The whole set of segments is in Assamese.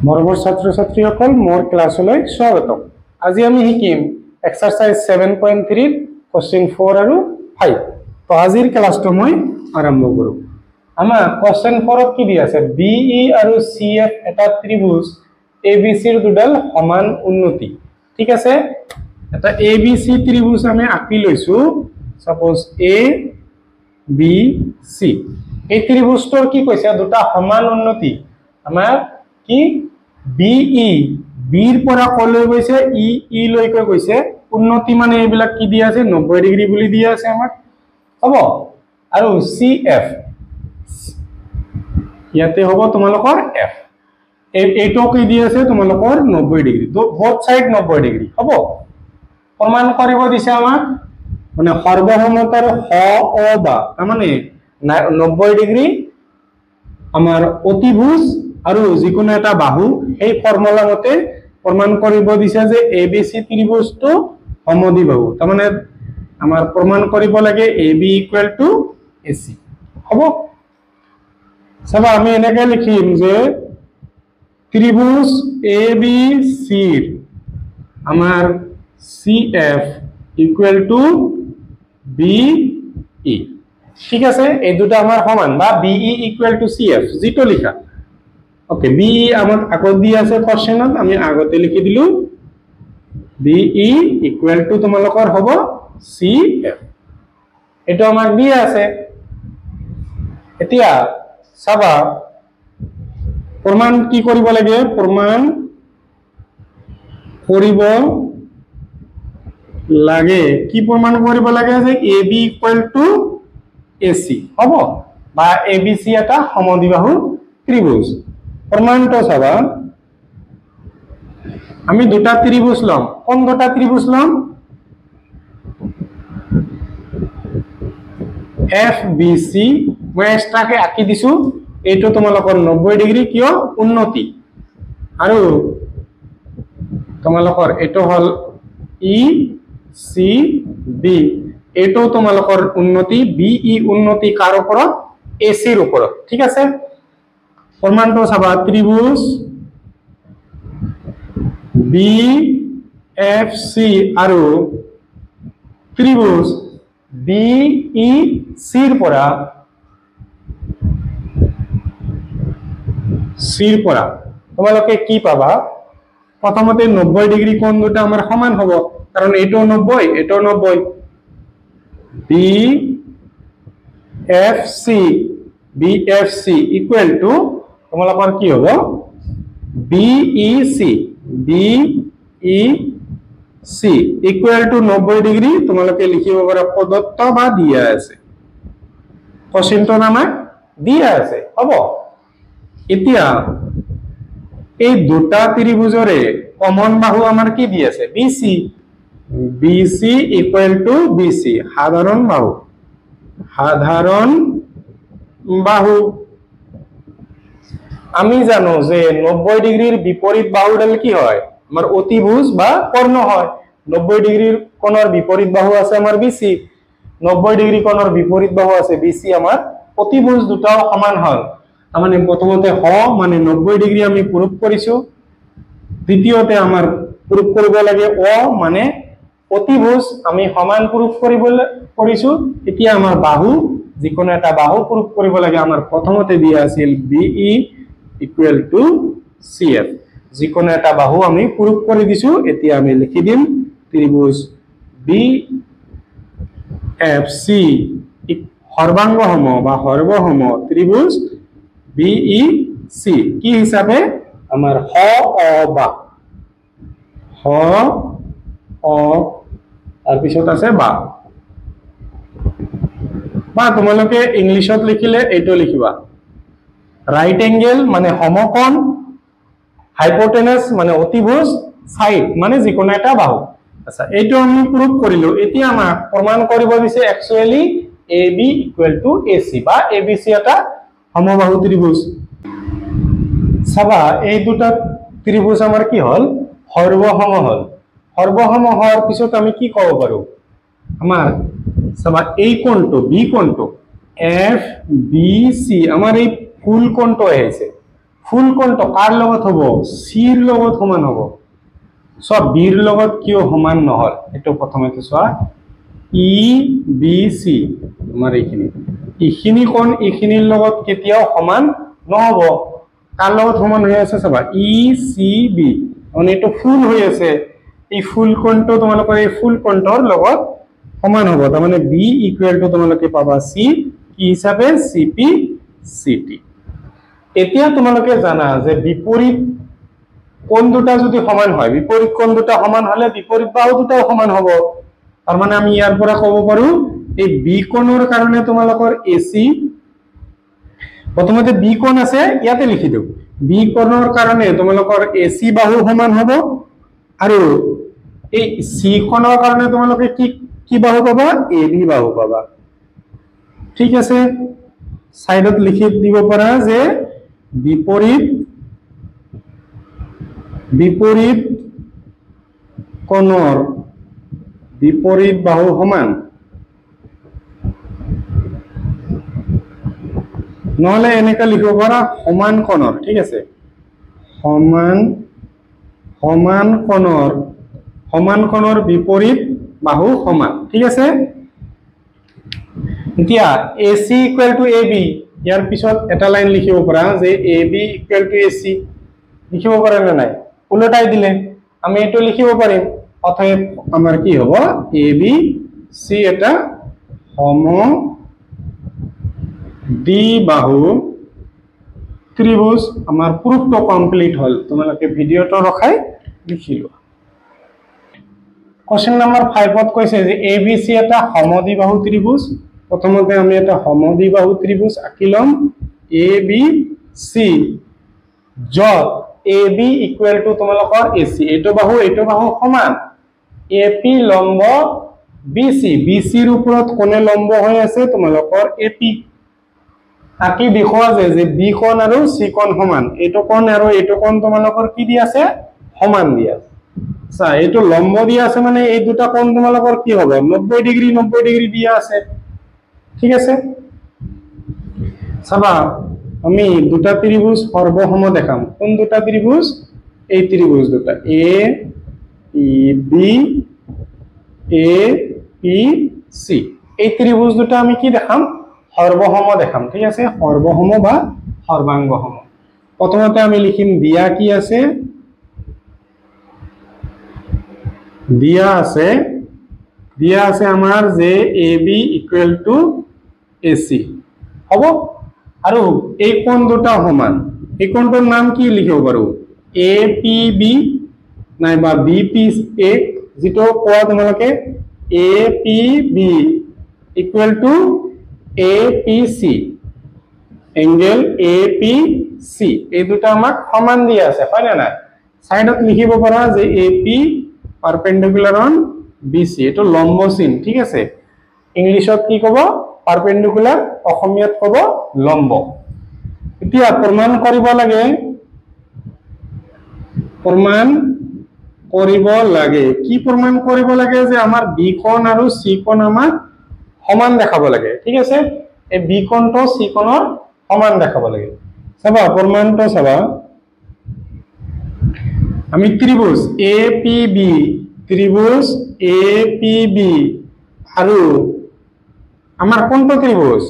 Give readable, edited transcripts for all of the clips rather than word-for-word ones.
মৰমৰ ছাত্ৰ ছাত্ৰীসকল মোৰ ক্লাছলৈ স্বাগতম। আজি আমি শিকিম এক্সাৰসাইজ 7.3 কোশ্চেন 4 আৰু 5। তো আজিৰ ক্লাছটো মই আৰম্ভ কৰো। আমাৰ কোশ্চেন 4ত কি দি আছে? BE আৰু CF এটা ত্ৰিভুজ ABC ৰ দুডাল সমান উন্নতি। ঠিক আছে, এটা ABC ত্ৰিভুজ আমি আঁকি লৈছো। সাপোজ ABC এই ত্ৰিভুজটোৰ কি কৈছে? দুটা সমান উন্নতি। আমাৰ কি BE বিৰ পৰা কলৈ গৈছে? E লৈকে গৈছে। উন্নতি মানে এইবিলাক কি দিয়া আছে? 90 ডিগ্ৰী বুলি দিয়া আছে আমাক, হ'ব। আৰু CF ইয়াতে হ'ব তোমালোকৰ F, এইটো কি দি আছে? তোমালোকৰ 90 ডিগ্ৰী। তো বোথ সাইড 90 ডিগ্ৰী, হ'ব। প্ৰমাণ কৰিব দিছে আমাক, মানে সৰ্বসমতাৰ হ অ বা মানে 90 ডিগ্ৰী আমাৰ অতিভুজ আৰু যিকোনো এটা বাহু, এই ফৰ্মুলা মতে প্ৰমাণ কৰিব দিছে যে ABC ত্ৰিভুজটো সমদ্বিবাহু। তাৰমানে আমাৰ প্ৰমাণ কৰিব লাগে AB ইকুৱেল টু AC, হ'ব। চাবা আমি এনেকে লিখিম যে ত্ৰিভুজ ABC ৰ আমাৰ CF ইকুৱেল টু BE। ঠিক আছে, এই দুটা আমাৰ সমান, বা BE ইকুৱেল টু CF যেটো লিখা। ওকে, BE আমাক আগত দি আছে কোশ্চেনত, আমি আগতে লিখি দিলো BE ইকুৱেল টু তোমালোকৰ হ'ব CF। এটো আমাক দি আছে। এতিয়া চাবা প্ৰমাণ কি কৰিব লাগে? প্ৰমাণ কৰিব লাগে, কি প্ৰমাণ কৰিব লাগে? যে AB ইকুৱেল টু AC, হ'ব, বা ABC এটা সমদ্বিবাহু ত্ৰিভুজ। প্ৰমাণটো চাবা, আমি দুটা ত্ৰিভুজ লম। কোন দুটা ত্ৰিভুজ লম? FBC মই এক্সট্ৰাকে আঁকি দিছো। এইটো তোমালোকৰ 90 ডিগ্ৰী, কিয়? উন্নতি। আৰু তোমালোকৰ এইটো হল ECB, এইটো তোমালোকৰ উন্নতি। BE উন্নতি কাৰ ওপৰত? AC ৰ ওপৰত। ঠিক আছে, প্ৰমাণটো চাবা, ত্ৰিভুজ BFC আৰু ত্ৰিভুজ BEC ৰ পৰা তোমালোকে কি পাবা? প্ৰথমতে 90 ডিগ্ৰী কোণ দুটা আমাৰ সমান হ'ব, কাৰণ এইটো 90, এইটো 90। BFC ইকুৱেল টু তোমালোকৰ কি হ'ব? BEC equal to 90 degree. তোমালোকে লিখিব পাৰা প্ৰদত্ত বা দিয়া আছে, কোশ্চেনটো আমাক দিয়া আছে, হ'ব। এতিয়া এই দুটা ত্ৰিভুজৰে কমন বাহু আমাৰ কি দি আছে? BC ইকুৱেল টু BC, সাধাৰণ বাহু। আমি জানো যে 90 ডিগ্ৰীৰ বিপৰীত বাহুডাল কি হয়? আমাৰ অতিভুজ বা কৰ্ণ হয়। 90 ডিগ্ৰীৰ কোণৰ বিপৰীত বাহু আছে আমাৰ BC, 90 ডিগ্ৰী কোণৰ বিপৰীত বাহু আছে BC। আমাৰ অতিভুজ দুটাও সমান হয়। তাৰমানে প্ৰথমতে হ মানে 90 ডিগ্ৰী আমি প্ৰুভ কৰিছো। দ্বিতীয়তে আমাৰ প্ৰুভ কৰিব লাগে অ মানে অতিভুজ আমি সমান প্ৰুভ কৰিছো। এতিয়া আমাৰ বাহু, যিকোনো এটা বাহু প্ৰুভ কৰিব লাগে। আমাৰ প্ৰথমতে দিয়া আছিল BE ইকুৱেল টু CF, যিকোনো এটা বাহু আমি প্ৰুভ কৰি দিছো। এতিয়া আমি লিখি দিম ত্ৰিভুজ BFC সৰ্বাংগসম বা সৰ্বসম ত্ৰিভুজ BEC কি হিচাপে? আমাৰ হ অ বা, তাৰপিছত আছে বা তোমালোকে ইংলিছত লিখিলে এইটো লিখিবা। ৰাইট এংগেল মানে সমকোণ, হাইপোটেনাস মানে অতিভুজ, সাইড মানে যিকোনো এটা বাহু। আচ্ছা, এইটো আমি প্ৰুভ কৰিলো। এতিয়া আমাক প্ৰমাণ কৰিব দিছে actually AB equal to AC বা ABC এটা সমবাহু ত্ৰিভুজ। চাবা এই দুটা ত্ৰিভুজ আমাৰ কি হল? সৰ্বসম হল। সৰ্বসম হোৱাৰ পিছত আমি কি ক'ব পাৰো? আমাৰ চাবা এই কোণটো বি কোণটো FBC আমাৰ এই ফুল কোণটো আহিছে। ফুল কণ্ঠ কাৰ লগত হ'ব সিৰ লগত সমান হ'ব সব বিৰ লগত কিয় সমান নহল এটো প্ৰথমতে চোৱা ই বি সি তোমাৰ এইখিনি কোণ এইখিনিৰ লগত কেতিয়াও সমান নহব কাৰ লগত সমান হৈ আছে চাবা ই সি বি মানে এটো ফুল হৈ আছে এই ফুল কোণটো তোমালোকৰ এই ফুল কোণৰ লগত সমান হ'ব তাৰ মানে বি ইকুৱেল টু তোমালোকে পাবা সি কি হিচাপে সিপি সিটি এতিয়া তোমালোকে জানা যে বিপৰীত কোণ দুটা যদি সমান হয় বিপৰীত কোণ দুটা সমান হলে বিপৰীত বাহু দুটাও সমান হ'ব তাৰ মানে আমি ইয়াৰ পৰা ক'ব পাৰো এই বি কোণৰ কাৰণে তোমালোকৰ এসি প্ৰথমতে বি কোণ আছে ইয়াতে লিখি দিও বি কোণৰ কাৰণে তোমালোকৰ এসি বাহু সমান হ'ব আৰু এই সি কোণৰ কাৰণে তোমালোকে কি বাহু পাবা এবি বাহু পাবা ঠিক আছে সাইডত লিখি দিব পাৰা যে বিপৰীত কোণৰ বিপৰীত বাহু সমান নহলে এনেকা লিখিব পাৰা সমান কোণৰ ঠিক আছে সমান কোণৰ বিপৰীত বাহু সমান ঠিক আছে এতিয়া AC ইকুৱেল টু AB ইয়াৰ পিছত এটা লাইন লিখিব পাৰা যে AB ইকুৱেল টু AC লিখিব পাৰা না নাই উল্টাই দিলে আমি এটো লিখিব পাৰিম অতএব আমাৰ কি হ'ব AB C এটা সম দ্বিবাহু ত্ৰিভুজ আমাৰ প্ৰুফটো কমপ্লিট হল তোমালোকে ভিডিওটো ৰখাই লিখিলো কোশ্চেন নাম্বাৰ 5 ত কৈছে যে ABC এটা সমদ্বিবাহু ত্ৰিভুজ প্ৰথমতে আমি এটা সমদ্বিবাহু ত্ৰিভুজ আঁকিলম ABC যত AB ইকুৱেল টু তোমালোকৰ AC এটো বাহু সমান AP লম্ব BC BC ৰ ওপৰত কোনে লম্ব হৈ আছে তোমালোকৰ AP আকি দেখুৱা যে বি কোণ আৰু সি কোণ সমান এটো কোণ আৰু এটো কোণ তোমালোকৰ কি দি আছে সমান দি আছে সা এটো লম্ব দি আছে মানে এই দুটা কোণ তোমালোকৰ কি হ'ব 90 ডিগ্ৰী দিয়া আছে ঠিক আছে চাবা আমি দুটা ত্ৰিভুজ সৰ্বসম দেখাম কোন দুটা ত্রিভুজ এই ত্রিভুজ দুটা এ ই বি এ পি সি এই ত্রিভুজ দুটা আমি কি দেখাম সৰ্বসম দেখাম ঠিক আছে সৰ্বসম বা সৰ্বাঙ্গসম প্ৰথমতে আমি লিখিম দিয়া কি আছে দিয়া আছে আমাৰ যে AB ইকুৱেল টু AC হ'ব আৰু এই কোণ দুটা সমান এই কোণটোৰ নাম কি লিখিব পাৰো APB নাইবা BPA যেটো কোৱা তোমালোকে APB equal to APC angle APC এই দুটা আমাক সমান দিয়া আছে হয় না সাইডত লিখিব পাৰা যে AP পারপেন্ডিকুলার অন BC এটো লম্ব চিন ঠিক আছে ইংলিশত কি কব পারপেন্ডিকুলার অসমীয়াত কব লম্ব এতিয়া প্ৰমাণ কৰিব লাগে কি প্ৰমাণ কৰিব লাগে যে আমাৰ বি কোণ আৰু সি কোণ আমাৰ সমান দেখাব লাগে ঠিক আছে এই বি কোণটো সি কোণৰ সমান দেখাব লাগে চাবা প্ৰমাণটো চাবা আমি ত্ৰিভুজ APB আৰু আমাৰ কোনটো ত্ৰিভুজ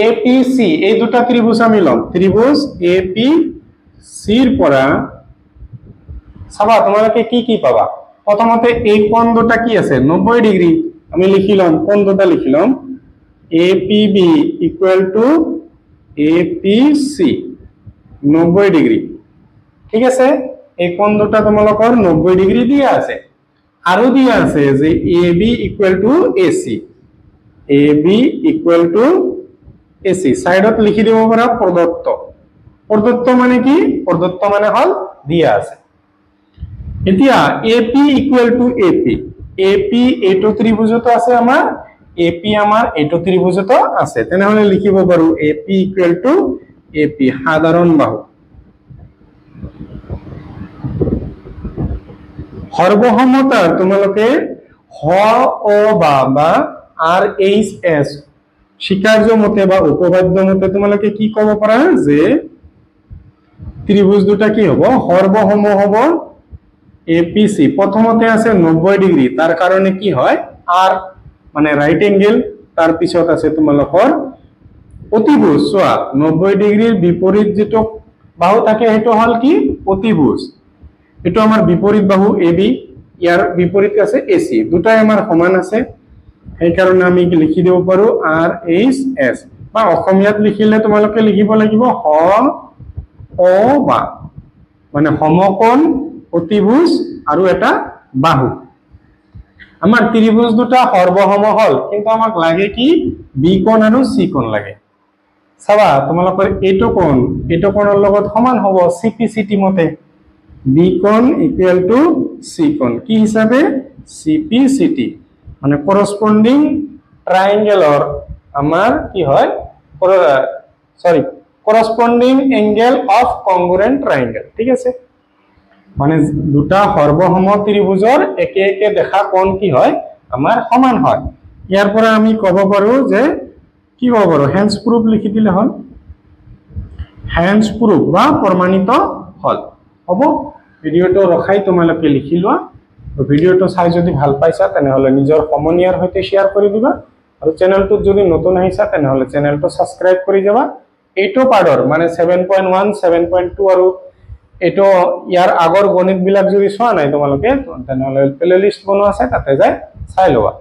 APC এই দুটা ত্ৰিভুজ আমি লম ত্ৰিভুজ APC ৰ পৰা চাবা তোমালোকে কি পাবা প্ৰথমতে এই কোণ দুটা কি আছে 90 ডিগ্ৰী আমি লিখিলাম কোণ দুটা লিখিলাম APB equal to APC 90 degree ঠিক আছে এই কোণ দুটা তোমালোকৰ 90 ডিগ্ৰী দিয়া আছে আৰু দিয়া আছে যে AB ইকুৱেল টু AC সাইডত লিখি দিব পাৰা প্ৰদত্ত মানে কি প্ৰদত্ত মানে হল দিয়া আছে এতিয়া AP ইকুৱেল টু AP এইটো ত্ৰিভুজত আছে আমাৰ AP আমাৰ এইটো ত্ৰিভুজত আছে তেনেহলে লিখিব পাৰো AP ইকুৱেল টু AP সাধাৰণ বাহু সৰ্বসমতাৰ তোমালোকে হ অ বা RHS স্বীকাৰ্য মতে বা উপবাদ্য মতে তোমালোকে কি ক'ব পাৰা যে ত্রিভুজ দুটা কি হবো হরবহম হবো এপিসি প্রথমতে আছে 90 ডিগ্রি তার কারণে কি হয় আর মানে রাইট এঙ্গেল তার পিছত আছে তোমালোকৰ অতিভুজ চোৱা 90 ডিগ্রির বিপরীত যেটো বাহু থাকে সেইটো হল কি অতিভুজ এটো আমার বিপরীত বাহু এবি ইয়ার বিপরীত আছে এসি দুটাই আমার সমান আছে এই কারণে আমি লিখি দেব পাৰো আর এইচ এস বা অসমীয়াত লিখিলে তোমালোকে লিখিব লাগিব হ ও বা মানে সমকোণ অতিভুজ আৰু এটা বাহু আমাৰ ত্ৰিভুজ দুটা হৰবহম হল কিন্তু আমাক লাগে কি বি কোণ আৰু সি কোণ লাগে চাবা তোমালোকৰ এইটো কোণৰ লগত সমান হ'ব সিপিসিটি মতে বি কোণ ইকুয়াল টু সি কোণ কি হিসাবে সিপিসিটি মানে করসপন্ডিং ট্ৰায়াঙ্গেলৰ আমাৰ কি হয় সৰি কৰসপন্ডিং এঙ্গেল অফ কংগ্ৰুয়েন্ট ট্ৰায়াঙ্গেল ঠিক আছে মানে দুটা হৰবহম ত্ৰিভুজৰ একে একে দেখা কোণ কি হয় আমাৰ সমান হয় ইয়াৰ পৰা আমি ক'ব পাৰো যে কি ক'ব পাৰো হেন্স প্ৰুফ লিখি দিলে হল হেন্স প্ৰুফ বা প্ৰমাণিত হল হ'ব ভিডিওটো ৰখাই তোমালোকে লিখি লোৱা ভিডিওটো চাই যদি ভাল পাইছা তেনেহলে নিজৰ সমনীয়াৰ সৈতে শেয়াৰ কৰি দিবা আৰু চেনেলটো যদি নতুন আহিছা তেনেহলে চেনেলটো সাবস্ক্ৰাইব কৰি যাবা এইটো পাৰ্টৰ মানে 7.1 7.2 আৰু এটো ইয়াৰ আগৰ গণিত বিলাক যদি চোৱা নাই তোমালোকে তেনেহলে প্লেলিস্ট বনোৱা আছে তাতে যাই চাই লবা